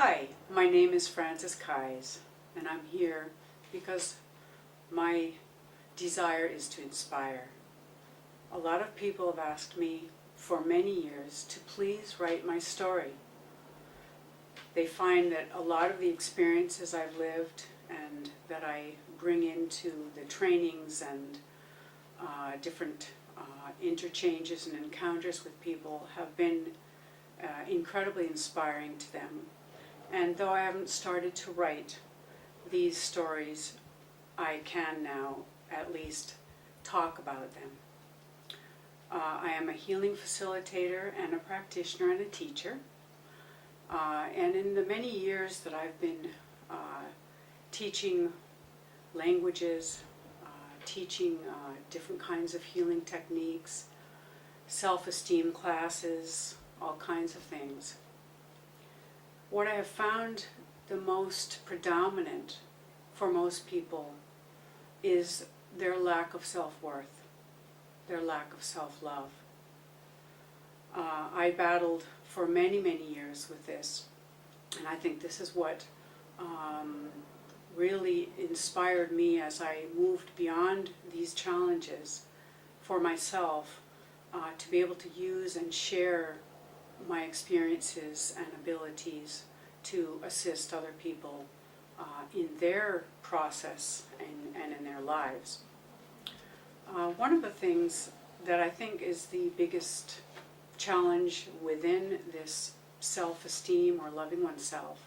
Hi, my name is Frances Keyes, and I'm here because my desire is to inspire. A lot of people have asked me for many years to please write my story. They find that a lot of the experiences I've lived and that I bring into the trainings and different interchanges and encounters with people have been incredibly inspiring to them. And though I haven't started to write these stories, I can now at least talk about them. I am a healing facilitator and a practitioner and a teacher. And in the many years that I've been teaching languages, teaching different kinds of healing techniques, self-esteem classes, all kinds of things, what I have found the most predominant for most people is their lack of self-worth, their lack of self-love. I battled for many, many years with this, and I think this is what really inspired me as I moved beyond these challenges for myself to be able to use and share my experiences and abilities to assist other people in their process and in their lives. One of the things that I think is the biggest challenge within this self-esteem or loving oneself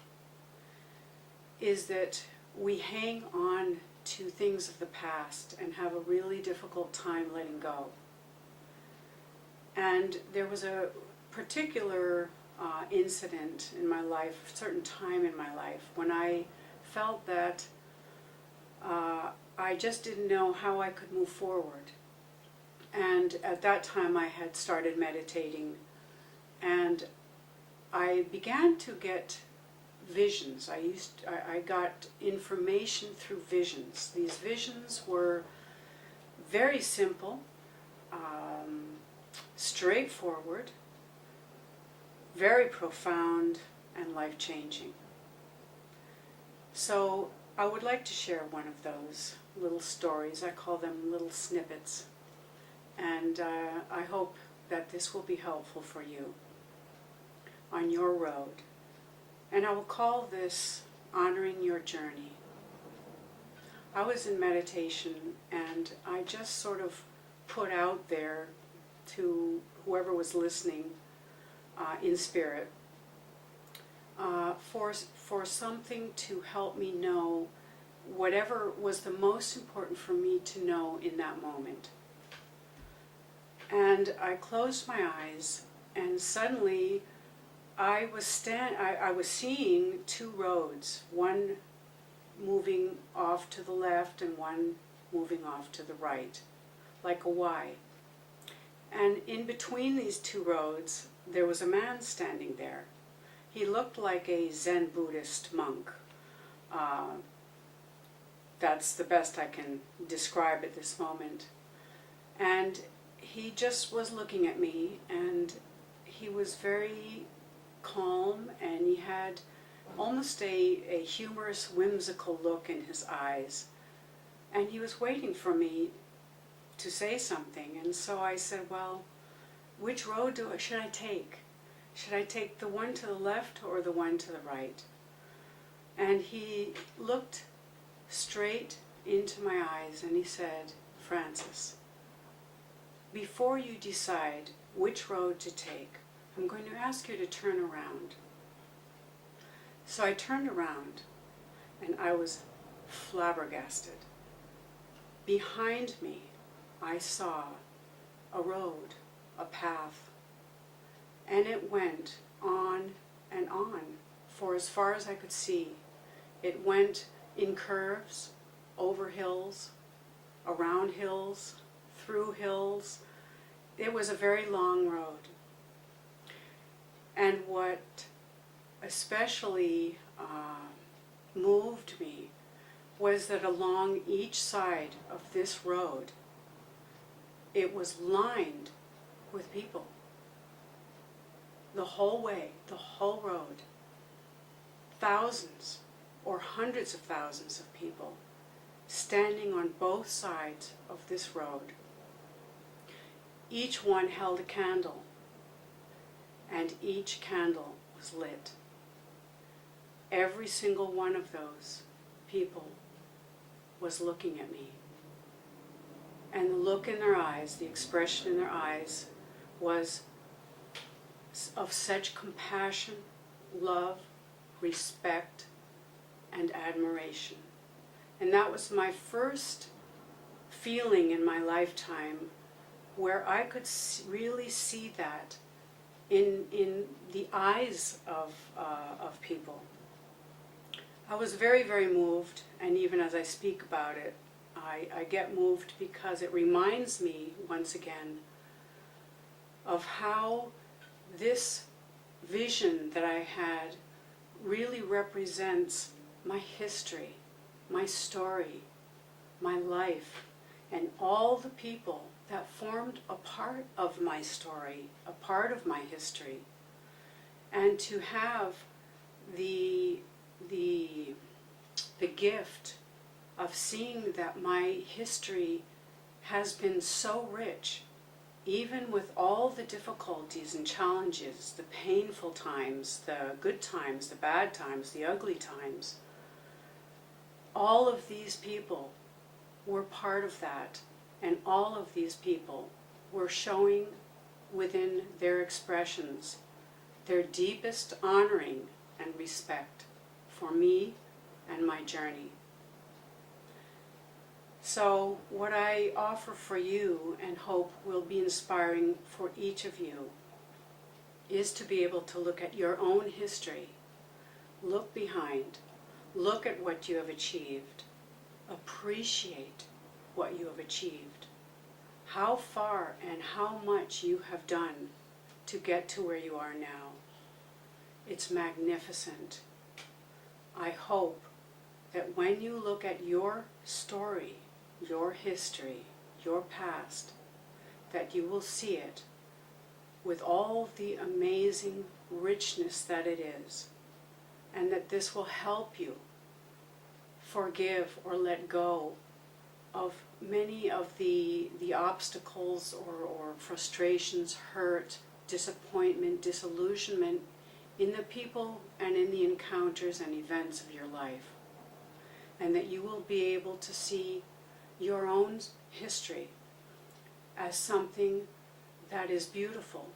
is that we hang on to things of the past and have a really difficult time letting go. And there was a particular incident in my life, a certain time in my life, when I felt that I just didn't know how I could move forward. And at that time I had started meditating, and I began to get visions. I got information through visions. These visions were very simple, straightforward, very profound, and life-changing. So I would like to share one of those little stories. I call them little snippets. And I hope that this will be helpful for you on your road. And I will call this Honoring Your Journey. I was in meditation, and I just sort of put out there to whoever was listening in spirit for something to help me know whatever was the most important for me to know in that moment. And I closed my eyes, and suddenly I was seeing two roads, one moving off to the left and one moving off to the right, like a Y. And in between these two roads, there was a man standing there. He looked like a Zen Buddhist monk. That's the best I can describe at this moment. And he just was looking at me, and he was very calm, and he had almost a humorous, whimsical look in his eyes. And he was waiting for me to say something, and so I said, well, which road should I take? Should I take the one to the left or the one to the right? And he looked straight into my eyes and he said, Frances, before you decide which road to take, I'm going to ask you to turn around. So I turned around, and I was flabbergasted. Behind me, I saw a road, a path, and it went on and on for as far as I could see. It went in curves, over hills, around hills, through hills. It was a very long road. And what especially moved me was that along each side of this road, it was lined with people. The whole way, the whole road. thousands or hundreds of thousands of people standing on both sides of this road. Each one held a candle, and each candle was lit. Every single one of those people was looking at me. And the look in their eyes, the expression in their eyes, was of such compassion, love, respect, and admiration. And that was my first feeling in my lifetime where I could really see that in the eyes of people. I was very, very moved, and even as I speak about it, I get moved because it reminds me, once again, of how this vision that I had really represents my history, my story, my life, and all the people that formed a part of my story, a part of my history. And to have the gift of seeing that my history has been so rich, even with all the difficulties and challenges, the painful times, the good times, the bad times, the ugly times, all of these people were part of that, and all of these people were showing within their expressions their deepest honoring and respect for me and my journey. So what I offer for you and hope will be inspiring for each of you is to be able to look at your own history, look behind, look at what you have achieved, appreciate what you have achieved, how far and how much you have done to get to where you are now. It's magnificent. I hope that when you look at your story, your history, your past, that you will see it with all the amazing richness that it is, and that this will help you forgive or let go of many of the obstacles or frustrations, hurt, disappointment, disillusionment in the people and in the encounters and events of your life. And that you will be able to see your own history as something that is beautiful,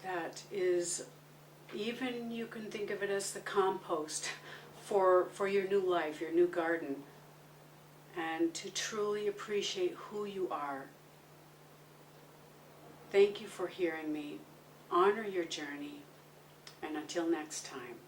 that is, even you can think of it as the compost for your new life, your new garden, and to truly appreciate who you are. Thank you for hearing me. Honor your journey, and until next time.